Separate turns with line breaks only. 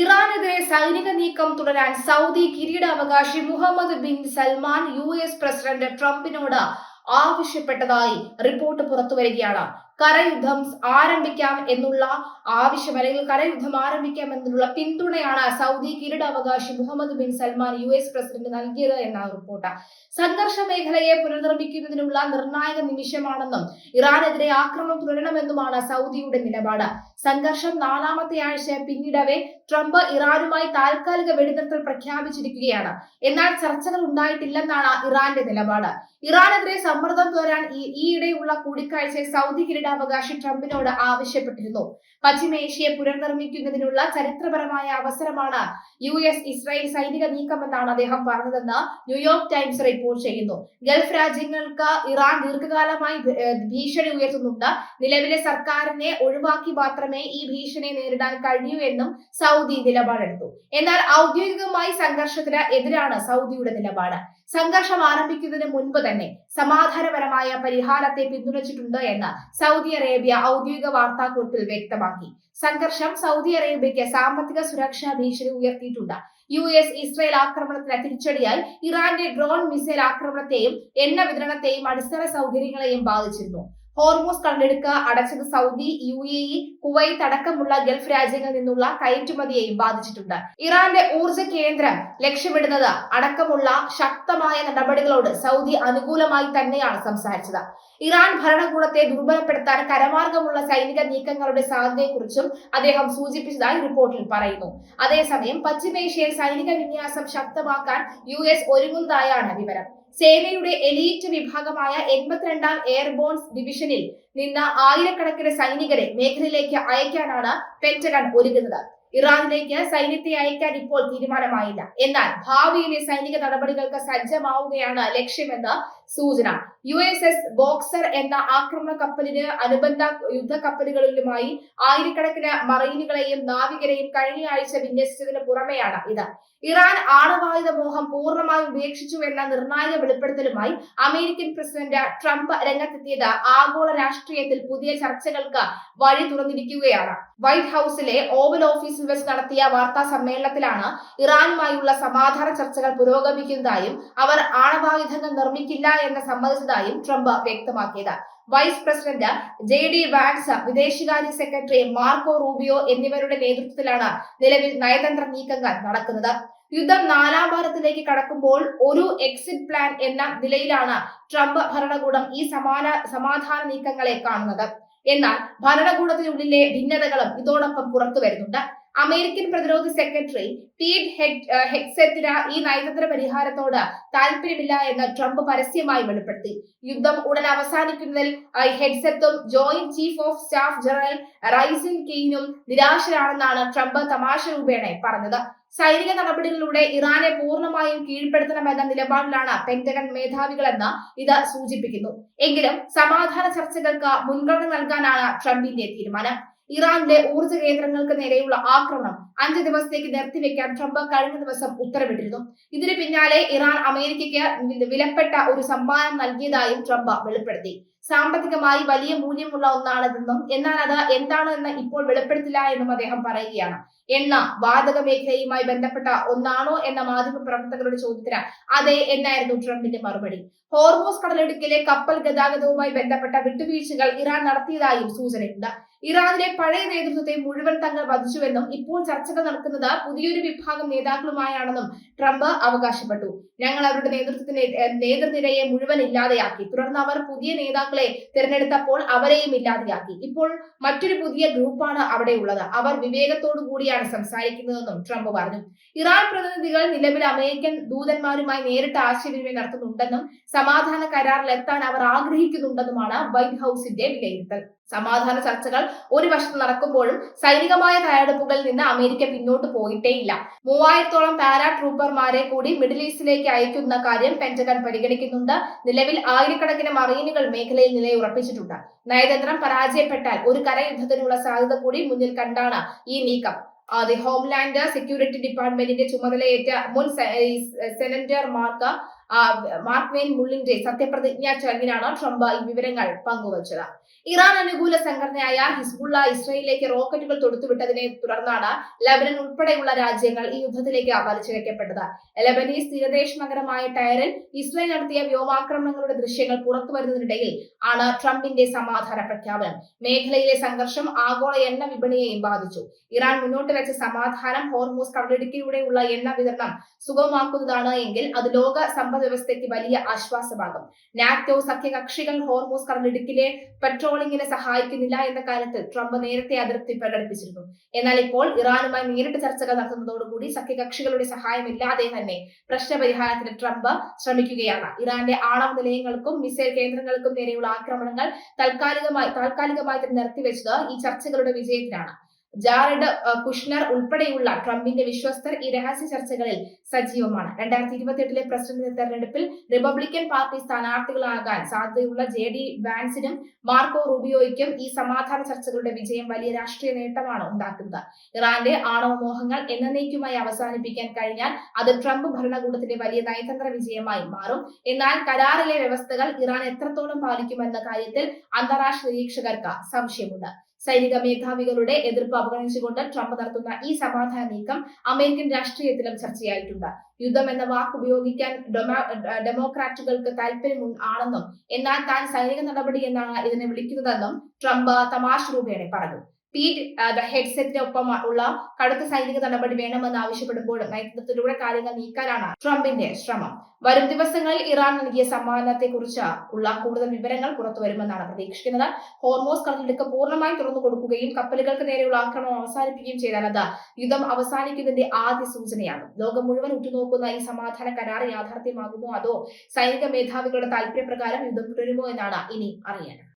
ഇറാനെതിരെ സൈനിക നീക്കം തുടരാൻ സൗദി കിരീടാവകാശി Mohammed bin Salman US president ട്രംപിനോട് ആവശ്യപ്പെട്ടതായി റിപ്പോർട്ട് പുറത്തുവരികയാണ്. കരയുദ്ധം ആരംഭിക്കാം എന്നുള്ള ആവശ്യം അല്ലെങ്കിൽ കരയുദ്ധം ആരംഭിക്കാം എന്നുള്ള പിന്തുണയാണ് സൗദി കിരീടാവകാശി Mohammed bin Salman US president നൽകിയത് എന്നാണ് റിപ്പോർട്ട്. സംഘർഷ മേഖലയെ പുനർനിർമ്മിക്കുന്നതിനുള്ള നിർണായക നിമിഷമാണെന്നും ഇറാനെതിരെ ആക്രമണം തുടരണമെന്നുമാണ് സൗദിയുടെ നിലപാട്. സംഘർഷം 4ാമത്തെ ആഴ്ച പിന്നിടവേ ട്രംപ് ഇറാനുമായി താൽക്കാലിക വെടിനിർത്തൽ പ്രഖ്യാപിച്ചിരിക്കുകയാണ്. എന്നാൽ ചർച്ചകൾ ഉണ്ടായിട്ടില്ലെന്നാണ് ഇറാന്റെ നിലപാട്. ഇറാനെതിരെ സമ്മർദ്ദം തുടരാൻ ഈയിടെയുള്ള കൂടിക്കാഴ്ചയിൽ സൗദി കിരീടാവകാശി ട്രംപിനോട് ആവശ്യപ്പെട്ടിരുന്നു. പശ്ചിമേഷ്യയെ പുനർനിർമ്മിക്കുന്നതിനുള്ള ചരിത്രപരമായ അവസരമാണ് US-ഇസ്രായേൽ സൈനിക നീക്കമെന്നാണ് അദ്ദേഹം പറഞ്ഞതെന്ന് ന്യൂയോർക്ക് ടൈംസ് റിപ്പോർട്ട് ചെയ്യുന്നു. ഗൾഫ് രാജ്യങ്ങൾക്ക് ഇറാൻ ദീർഘകാലമായി ഭീഷണി ഉയർത്തുന്നുണ്ട്. നിലവിലെ സർക്കാരിനെ ഒഴിവാക്കി മാത്രമേ ഈ ഭീഷണിയെ നേരിടാൻ കഴിയൂ എന്നും സൗദി നിലപാടെടുത്തു. എന്നാൽ ഔദ്യോഗികമായി സംഘർഷത്തിന് എതിരാണ് സൗദിയുടെ നിലപാട്. സംഘർഷം ആരംഭിക്കുന്നതിന് മുൻപ് തന്നെ സമാധാനപരമായ പരിഹാരത്തെ പിന്തുണച്ചിട്ടുണ്ട് എന്ന് സൗദി അറേബ്യ ഔദ്യോഗിക വാർത്താക്കുറിപ്പിൽ വ്യക്തമാക്കി. സംഘർഷം സൗദി അറേബ്യയ്ക്ക് സാമ്പത്തിക സുരക്ഷാ ഭീഷണി ഉയർത്തിയിട്ടുണ്ട്. US-ഇസ്രായേൽ ആക്രമണത്തിന് തിരിച്ചടിയായി ഇറാന്റെ ഡ്രോൺ മിസൈൽ ആക്രമണത്തെയും എണ്ണ വിതരണത്തെയും അടിസ്ഥാന സൗകര്യങ്ങളെയും ബാധിച്ചിരുന്നു. ഹോർമൂസ് കടലിടുക്ക് അടച്ചത് സൗദി, UAE, കുവൈത്ത് അടക്കമുള്ള ഗൾഫ് രാജ്യങ്ങളിൽ നിന്നുള്ള കയറ്റുമതിയെയും ബാധിച്ചിട്ടുണ്ട്. ഇറാന്റെ ഊർജ്ജ കേന്ദ്രം ലക്ഷ്യമിടുന്നത് അടക്കമുള്ള ശക്തമായ നടപടികളോട് സൗദി അനുകൂലമായി തന്നെയാണ് സംസാരിച്ചത്. ഇറാൻ ഭരണകൂടത്തെ ദുർബലപ്പെടുത്താൻ കരമാർഗമുള്ള സൈനിക നീക്കങ്ങളുടെ സാധ്യതയെക്കുറിച്ചും അദ്ദേഹം സൂചിപ്പിച്ചതായി റിപ്പോർട്ടിൽ പറയുന്നു. അതേസമയം പശ്ചിമേഷ്യയിൽ സൈനിക വിന്യാസം ശക്തമാക്കാൻ US ഒരുങ്ങുന്നതായാണ് വിവരം. സേനയുടെ എലീറ്റ് വിഭാഗമായ 82ാം എയർബോൺ ഡിവിഷനിൽ നിന്ന് ആയിരക്കണക്കിന് സൈനികരെ മേഖലയിലേക്ക് അയക്കാനാണ് പെന്റഗൺ ഒരുങ്ങുന്നത്. ഇറാനിലേക്ക് സൈന്യത്തെ അയക്കാൻ ഇപ്പോൾ തീരുമാനമായില്ല. എന്നാൽ ഭാവിയിലെ സൈനിക നടപടികൾക്ക് സജ്ജമാവുകയാണ് ലക്ഷ്യമെന്ന് സൂചന. USS ബോക്സർ എന്ന ആക്രമണ കപ്പലിന് അനുബന്ധ യുദ്ധക്കപ്പലുകളിലുമായി ആയിരക്കണക്കിന് മറൈനുകളെയും നാവികരെയും കഴിഞ്ഞ ആഴ്ച വിന്യസിച്ചതിന് പുറമെയാണ് ഇത്. ഇറാൻ ആണവായുധ മോഹം പൂർണ്ണമായും ഉപേക്ഷിച്ചു എന്ന നിർണായക വെളിപ്പെടുത്തലുമായി അമേരിക്കൻ പ്രസിഡന്റ് ട്രംപ് രംഗത്തെത്തിയത് ആഗോള രാഷ്ട്രീയത്തിൽ പുതിയ ചർച്ചകൾക്ക് വഴി തുറന്നിരിക്കുകയാണ്. വൈറ്റ് ഹൌസിലെ ഓവൽ ഓഫീസിൽ വെച്ച് നടത്തിയ വാർത്താ സമ്മേളനത്തിലാണ് ഇറാനുമായുള്ള സമാധാന ചർച്ചകൾ പുരോഗമിക്കുന്നതായും അവർ ആണവായുധങ്ങൾ നിർമ്മിക്കില്ല എന്ന് സമ്മതിച്ചതായും ട്രംപ് വ്യക്തമാക്കിയത്. വൈസ് പ്രസിഡന്റ് JD വാൻസ്, വിദേശകാര്യ സെക്രട്ടറി മാർക്കോ റൂബിയോ എന്നിവരുടെ നേതൃത്വത്തിലാണ് നിലവിൽ നയതന്ത്ര നീക്കങ്ങൾ നടക്കുന്നത്. യുദ്ധം 4ാം വാരത്തിലേക്ക് കടക്കുമ്പോൾ ഒരു എക്സിറ്റ് പ്ലാൻ എന്ന നിലയിലാണ് ട്രംപ് ഭരണകൂടം ഈ സമാധാന നീക്കങ്ങളെ കാണുന്നത്. എന്നാൽ ഭരണകൂടത്തിനുള്ളിലെ ഭിന്നതകളും ഇതോടൊപ്പം പുറത്തു വരുന്നുണ്ട്. അമേരിക്കൻ പ്രതിരോധ സെക്രട്ടറി പീറ്റ് ഹെഗ്സെറ്റിന് ഈ നയതന്ത്ര പരിഹാരത്തോട് താല്പര്യമില്ല എന്ന് ട്രംപ് പരസ്യമായി വെളിപ്പെടുത്തി. യുദ്ധം ഉടൻ അവസാനിക്കുന്നതിൽ ഹെഗ്സെറ്റും joint chief of staff general Razin കെയ്നും നിരാശരാണെന്നാണ് ട്രംപ് തമാശ രൂപേണ പറഞ്ഞത്. സൈനിക നടപടികളിലൂടെ ഇറാനെ പൂർണ്ണമായും കീഴ്പ്പെടുത്തണമെന്ന നിലപാടിലാണ് പെന്റഗൺ മേധാവികളെന്ന് ഇത് സൂചിപ്പിക്കുന്നു. എങ്കിലും സമാധാന ചർച്ചകൾക്ക് മുൻഗണന നൽകാനാണ് ട്രംപിന്റെ തീരുമാനം. ഇറാനിലെ ഊർജ്ജ കേന്ദ്രങ്ങൾക്ക് നേരെയുള്ള ആക്രമണം 5 ദിവസത്തേക്ക് നിർത്തിവെക്കാൻ ട്രംപ് കഴിഞ്ഞ ദിവസം ഉത്തരവിട്ടിരുന്നു. ഇതിന് പിന്നാലെ ഇറാൻ അമേരിക്കയ്ക്ക് വിലപ്പെട്ട ഒരു സമ്മാനം നൽകിയതായും ട്രംപ് വെളിപ്പെടുത്തി. സാമ്പത്തികമായി വലിയ മൂല്യമുള്ള ഒന്നാണിതെന്നും എന്നാൽ അത് എന്താണെന്ന് ഇപ്പോൾ വെളിപ്പെടുത്തില്ല എന്നും അദ്ദേഹം പറയുകയാണ്. എണ്ണ വാതക മേഖലയുമായി ബന്ധപ്പെട്ട ഒന്നാണോ എന്ന മാധ്യമ പ്രവർത്തകരുടെ ചോദ്യത്തിന് അതെ എന്നായിരുന്നു ട്രംപിന്റെ മറുപടി. ഹോർമൂസ് കടലിടുക്കിലെ കപ്പൽ ഗതാഗതവുമായി ബന്ധപ്പെട്ട വിട്ടുവീഴ്ചകൾ ഇറാൻ നടത്തിയതായും സൂചനയുണ്ട്. ഇറാനിലെ പഴയ നേതൃത്വത്തെ മുഴുവൻ തങ്ങൾ വധിച്ചുവെന്നും ഇപ്പോൾ ചർച്ചകൾ നടക്കുന്നത് പുതിയൊരു വിഭാഗം നേതാക്കളുമായാണെന്നും ട്രംപ് അവകാശപ്പെട്ടു. ഞങ്ങൾ അവരുടെ നേതൃനിരയെ മുഴുവൻ ഇല്ലാതെയാക്കി. തുടർന്ന് അവർ പുതിയ നേതാക്കളെ തിരഞ്ഞെടുത്തപ്പോൾ അവരെയും ഇല്ലാതെയാക്കി. ഇപ്പോൾ മറ്റൊരു പുതിയ ഗ്രൂപ്പാണ് അവിടെയുള്ളത്. അവർ വിവേകത്തോടു കൂടിയാണ് സംസാരിക്കുന്നതെന്നും ട്രംപ് പറഞ്ഞു. ഇറാൻ പ്രതിനിധികൾ നിലവിൽ അമേരിക്കൻ ദൂതന്മാരുമായി നേരിട്ട് ആശയവിനിമയം നടത്തുന്നുണ്ടെന്നും സമാധാന കരാറിൽ എത്താൻ അവർ ആഗ്രഹിക്കുന്നുണ്ടെന്നുമാണ് വൈറ്റ് ഹൌസിന്റെ വിലയിരുത്തൽ. സമാധാന ചർച്ചകൾ ഒരു വശത്ത് നടക്കുമ്പോഴും സൈനികമായ തയ്യാറെടുപ്പുകളിൽ നിന്ന് അമേരിക്ക പിന്നോട്ട് പോയിട്ടേയില്ല. 3000ഓളം പാരാ ട്രൂപ്പർമാരെ കൂടി മിഡിൽ ഈസ്റ്റിലേക്ക് അയക്കുന്ന കാര്യം പെന്റഗൺ പരിഗണിക്കുന്നുണ്ട്. നിലവിൽ ആയിരക്കണക്കിന് മറീനുകൾ മേഖലയിൽ നിലയുറപ്പിച്ചിട്ടുണ്ട്. നയതന്ത്രം പരാജയപ്പെട്ടാൽ ഒരു കരയുദ്ധത്തിനുള്ള സാധ്യത കൂടി മുന്നിൽ കണ്ടാണ് ഈ നീക്കം. ഹോംലാൻഡ് സെക്യൂരിറ്റി ഡിപ്പാർട്ട്മെന്റിന്റെ ചുമതലയേറ്റ മുൻ സെനറ്റർ മാർക്ക് മാർക്ക് വെയിൻ മുള്ളിന്റെ സത്യപ്രതിജ്ഞാ ചടങ്ങിലാണ് ട്രംപ് ഈ വിവരങ്ങൾ പങ്കുവച്ചത്. ഇറാൻ അനുകൂല സംഘടനയായ ഹിസ്ബുള്ള ഇസ്രയേലിലേക്ക് റോക്കറ്റുകൾ തൊടുത്തുവിട്ടതിനെ തുടർന്നാണ് ലെബനൻ ഉൾപ്പെടെയുള്ള രാജ്യങ്ങൾ ഈ യുദ്ധത്തിലേക്ക് വലിച്ചിഴക്കപ്പെട്ടത്. ലെബനീസ് തീരദേശ നഗരമായ ടയറിൽ ഇസ്രയേൽ നടത്തിയ വ്യോമാക്രമണങ്ങളുടെ ദൃശ്യങ്ങൾ പുറത്തുവരുന്നതിനിടയിൽ ആണ് ട്രംപിന്റെ സമാധാന പ്രഖ്യാപനം. മേഖലയിലെ സംഘർഷം ആഗോള എണ്ണ വിപണിയെയും ബാധിച്ചു. ഇറാൻ മുന്നോട്ട് വെച്ച സമാധാനം ഹോർമൂസ് കടലിടുക്കിലൂടെയുള്ള എണ്ണ വിതരണം സുഗമമാക്കുന്നതാണ് എങ്കിൽ അത് ലോക സമ്പദ് വ്യവസ്ഥയ്ക്ക് വലിയ ആശ്വാസമാകും. നാറ്റോ സഖ്യകക്ഷികൾ ഹോർമൂസ് കടലിടുക്കിലെ പെട്രോളിങ്ങിനെ സഹായിക്കുന്നില്ല എന്ന കാര്യത്തിൽ ട്രംപ് നേരത്തെ അതൃപ്തി പ്രകടിപ്പിച്ചിരുന്നു. എന്നാൽ ഇപ്പോൾ ഇറാനുമായി നേരിട്ട് ചർച്ചകൾ നടത്തുന്നതോടുകൂടി സഖ്യകക്ഷികളുടെ സഹായമില്ലാതെ തന്നെ പ്രശ്നപരിഹാരത്തിന് ട്രംപ് ശ്രമിക്കുകയാണ്. ഇറാന്റെ ആണവ നിലയങ്ങൾക്കും മിസൈൽ കേന്ദ്രങ്ങൾക്കും നേരെയുള്ള ആക്രമണങ്ങൾ താൽക്കാലികമായി നിർത്തിവെച്ചത് ഈ ചർച്ചകളുടെ വിജയത്തിനാണ്. ജാരഡ് കുഷ്നർ ഉൾപ്പെടെയുള്ള ട്രംപിന്റെ വിശ്വസ്തർ ഈ രഹസ്യ ചർച്ചകളിൽ സജീവമാണ്. 2028 പ്രസിഡന്റ് തെരഞ്ഞെടുപ്പിൽ റിപ്പബ്ലിക്കൻ പാർട്ടി സ്ഥാനാർത്ഥികളാകാൻ സാധ്യതയുള്ള JD വാൻസിനും മാർക്കോ റൂബിയോയ്ക്കും ഈ സമാധാന ചർച്ചകളുടെ വിജയം വലിയ രാഷ്ട്രീയ നേട്ടമാണ് ഉണ്ടാക്കുന്നത്. ഇറാന്റെ ആണവ മോഹങ്ങൾ എന്നേക്കുമായി അവസാനിപ്പിക്കാൻ കഴിഞ്ഞാൽ അത് ട്രംപ് ഭരണകൂടത്തിന്റെ വലിയ നയതന്ത്ര വിജയമായി മാറും. എന്നാൽ കരാറിലെ വ്യവസ്ഥകൾ ഇറാൻ എത്രത്തോളം പാലിക്കുമെന്ന കാര്യത്തിൽ അന്താരാഷ്ട്ര നിരീക്ഷകർക്ക് സംശയമുണ്ട്. സൈനിക മേധാവികളുടെ എതിർപ്പ് അവഗണിച്ചുകൊണ്ട് ട്രംപ് നടത്തുന്ന ഈ സമാധാന നീക്കം അമേരിക്കൻ രാഷ്ട്രീയത്തിലും ചർച്ചയായിട്ടുണ്ട്. യുദ്ധം എന്ന വാക്ക് ഉപയോഗിക്കാൻ ഡെമോക്രാറ്റുകൾക്ക് താല്പര്യം ആണെന്നും എന്നാൽ താൻ സൈനിക നടപടി എന്നാണ് ഇതിനെ വിളിക്കുന്നതെന്നും ട്രംപ് തമാശ രൂപേണ പറഞ്ഞു. പീറ്റ് ഹെഡ്സെറ്റിനൊപ്പം ഉള്ള കടുത്ത സൈനിക നടപടി വേണമെന്ന് ആവശ്യപ്പെടുമ്പോഴും നയതന്ത്രത്തിലൂടെ കാര്യങ്ങൾ നീക്കാനാണ് ട്രംപിന്റെ ശ്രമം. വരും ദിവസങ്ങളിൽ ഇറാൻ നൽകിയ സമ്മാനത്തെക്കുറിച്ച് ഉള്ള കൂടുതൽ വിവരങ്ങൾ പുറത്തുവരുമെന്നാണ് പ്രതീക്ഷിക്കുന്നത്. ഹോർമോസ് കടലിടുക്ക് പൂർണ്ണമായി തുറന്നു കൊടുക്കുകയും കപ്പലുകൾക്ക് നേരെയുള്ള ആക്രമണം അവസാനിപ്പിക്കുകയും ചെയ്താൽ അത് യുദ്ധം അവസാനിക്കുന്നതിന്റെ ആദ്യ സൂചനയാകും. ലോകം മുഴുവൻ ഉറ്റുനോക്കുന്ന ഈ സമാധാന കരാർ യാഥാർത്ഥ്യമാകുമോ അതോ സൈനിക മേധാവികളുടെ താല്പര്യപ്രകാരം യുദ്ധം തുടരുമോ എന്നാണ് ഇനി അറിയേണ്ടത്.